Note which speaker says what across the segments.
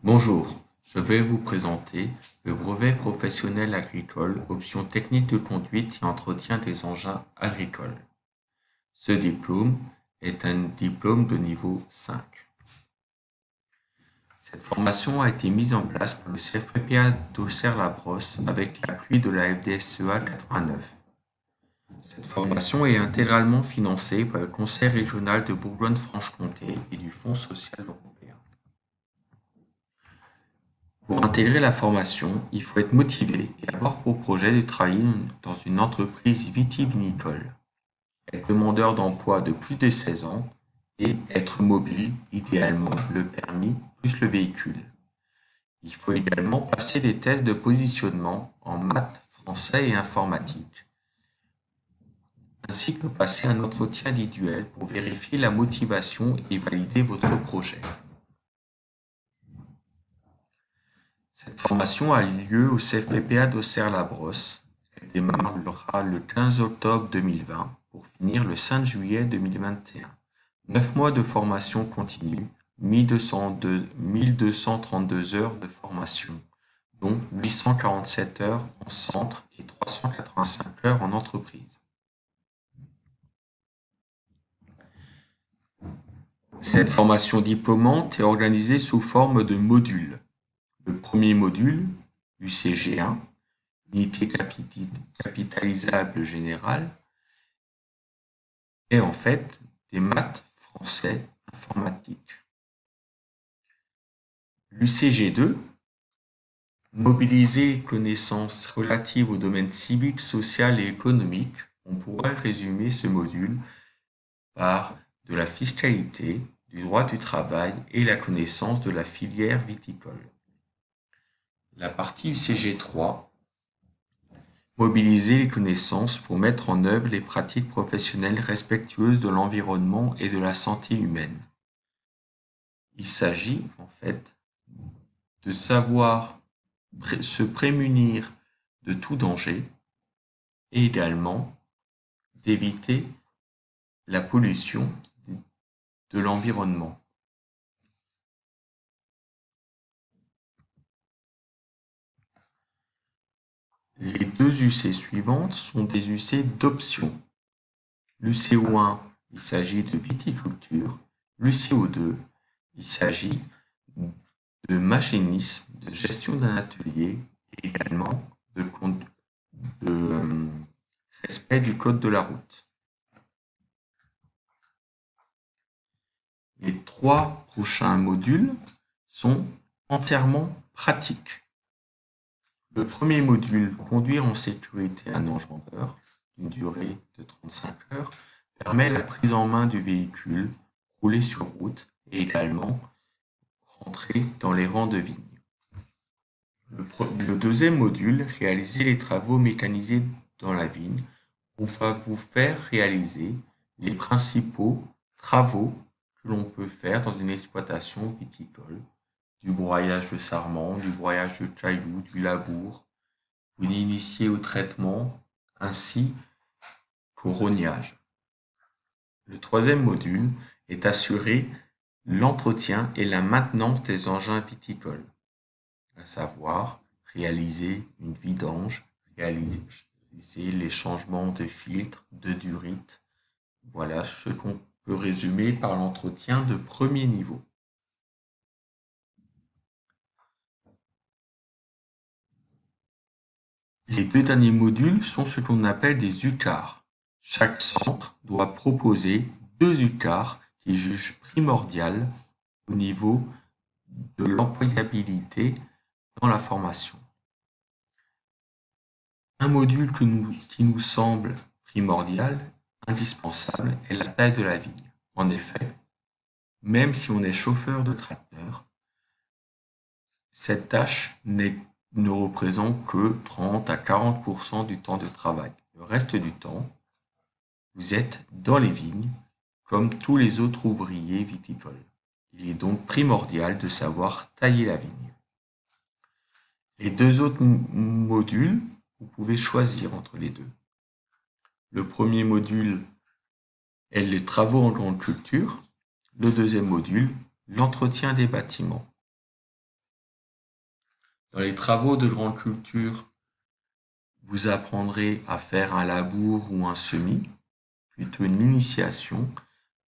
Speaker 1: Bonjour, je vais vous présenter le brevet professionnel agricole, option technique de conduite et entretien des engins agricoles. Ce diplôme est un diplôme de niveau 5. Cette formation a été mise en place par le CFPPA d'Auxerre-la-Brosse avec l'appui de la FDSEA 89. Cette formation est intégralement financée par le Conseil régional de Bourgogne-Franche-Comté et du Fonds social européen. Pour intégrer la formation, il faut être motivé et avoir pour projet de travailler dans une entreprise vitivinicole, être demandeur d'emploi de plus de 16 ans et être mobile, idéalement le permis plus le véhicule. Il faut également passer des tests de positionnement en maths, français et informatique, ainsi que passer un entretien individuel pour vérifier la motivation et valider votre projet. Cette formation a lieu au CFPPA d'Auxerre-la-Brosse. Elle démarrera le 15 octobre 2020 pour finir le 5 juillet 2021. 9 mois de formation continue, 1232 heures de formation, dont 847 heures en centre et 385 heures en entreprise. Cette formation diplômante est organisée sous forme de modules. Le premier module, UCG1, unité capitalisable générale, est en fait des maths, français, informatique. L'UCG2, mobiliser connaissances relatives au domaine civique, social et économique. On pourrait résumer ce module par de la fiscalité, du droit du travail et la connaissance de la filière viticole. La partie UCG3, mobiliser les connaissances pour mettre en œuvre les pratiques professionnelles respectueuses de l'environnement et de la santé humaine. Il s'agit en fait de savoir se prémunir de tout danger et également d'éviter la pollution de l'environnement. Les deux UC suivantes sont des UC d'option. L'UCO1, il s'agit de viticulture. L'UCO2, il s'agit de machinisme, de gestion d'un atelier et également de respect du code de la route. Les 3 prochains modules sont entièrement pratiques. Le premier module, conduire en sécurité un enjambeur, d'une durée de 35 heures, permet la prise en main du véhicule, rouler sur route et également rentrer dans les rangs de vigne. Le deuxième module, réaliser les travaux mécanisés dans la vigne, on va vous faire réaliser les principaux travaux que l'on peut faire dans une exploitation viticole, du broyage de sarment, du broyage de cailloux, du labour, vous initiez au traitement ainsi qu'au rognage. Le troisième module est assurer l'entretien et la maintenance des engins viticoles, à savoir réaliser une vidange, réaliser les changements de filtres, de durite. Voilà ce qu'on peut résumer par l'entretien de premier niveau. Les 2 derniers modules sont ce qu'on appelle des UCAR. Chaque centre doit proposer 2 UCAR qu'il juge primordial au niveau de l'employabilité dans la formation. Un module qui nous semble primordial, indispensable, est la taille de la vigne. En effet, même si on est chauffeur de tracteur, cette tâche ne représente que 30 à 40% du temps de travail. Le reste du temps, vous êtes dans les vignes comme tous les autres ouvriers viticoles. Il est donc primordial de savoir tailler la vigne. Les 2 autres modules, vous pouvez choisir entre les deux. Le premier module est les travaux en grande culture. Le deuxième module, l'entretien des bâtiments. Dans les travaux de grande culture, vous apprendrez à faire un labour ou un semis, plutôt une initiation,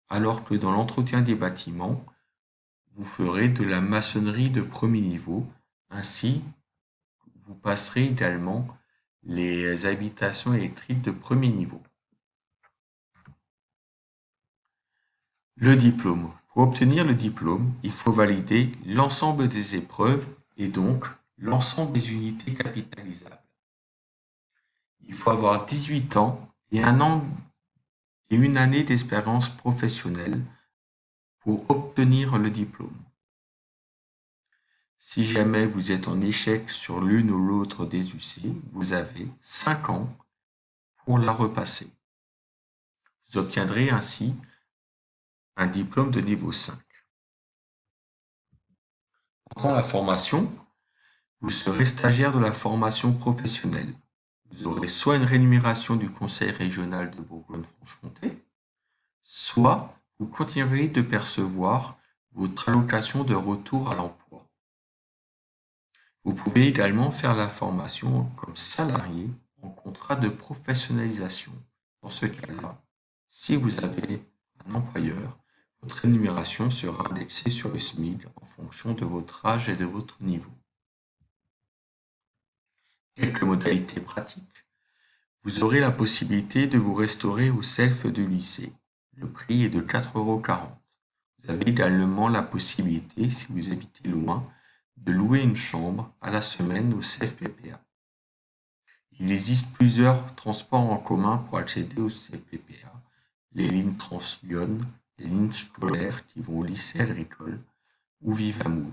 Speaker 1: alors que dans l'entretien des bâtiments, vous ferez de la maçonnerie de premier niveau. Ainsi, vous passerez également les habitations électriques de premier niveau. Le diplôme. Pour obtenir le diplôme, il faut valider l'ensemble des épreuves et donc l'ensemble des unités capitalisables. Il faut avoir 18 ans et une année d'expérience professionnelle pour obtenir le diplôme. Si jamais vous êtes en échec sur l'une ou l'autre des UC, vous avez 5 ans pour la repasser. Vous obtiendrez ainsi un diplôme de niveau 5. Pendant la formation, vous serez stagiaire de la formation professionnelle. Vous aurez soit une rémunération du Conseil régional de Bourgogne-Franche-Comté, soit vous continuerez de percevoir votre allocation de retour à l'emploi. Vous pouvez également faire la formation comme salarié en contrat de professionnalisation. Dans ce cas-là, si vous avez un employeur, votre rémunération sera indexée sur le SMIC en fonction de votre âge et de votre niveau. Quelques modalités pratiques. Vous aurez la possibilité de vous restaurer au self du lycée. Le prix est de 4,40 €. Vous avez également la possibilité, si vous habitez loin, de louer une chambre à la semaine au CFPPA. Il existe plusieurs transports en commun pour accéder au CFPPA, les lignes Translyon, les lignes scolaires qui vont au lycée agricole ou Vivamour.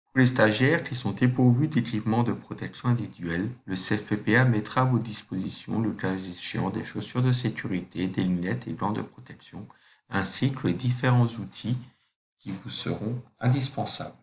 Speaker 1: Pour les stagiaires qui sont dépourvus d'équipements de protection individuelle, le CFPPA mettra à vos dispositions, le cas échéant, des chaussures de sécurité, des lunettes et gants de protection, ainsi que les différents outils qui vous seront indispensables.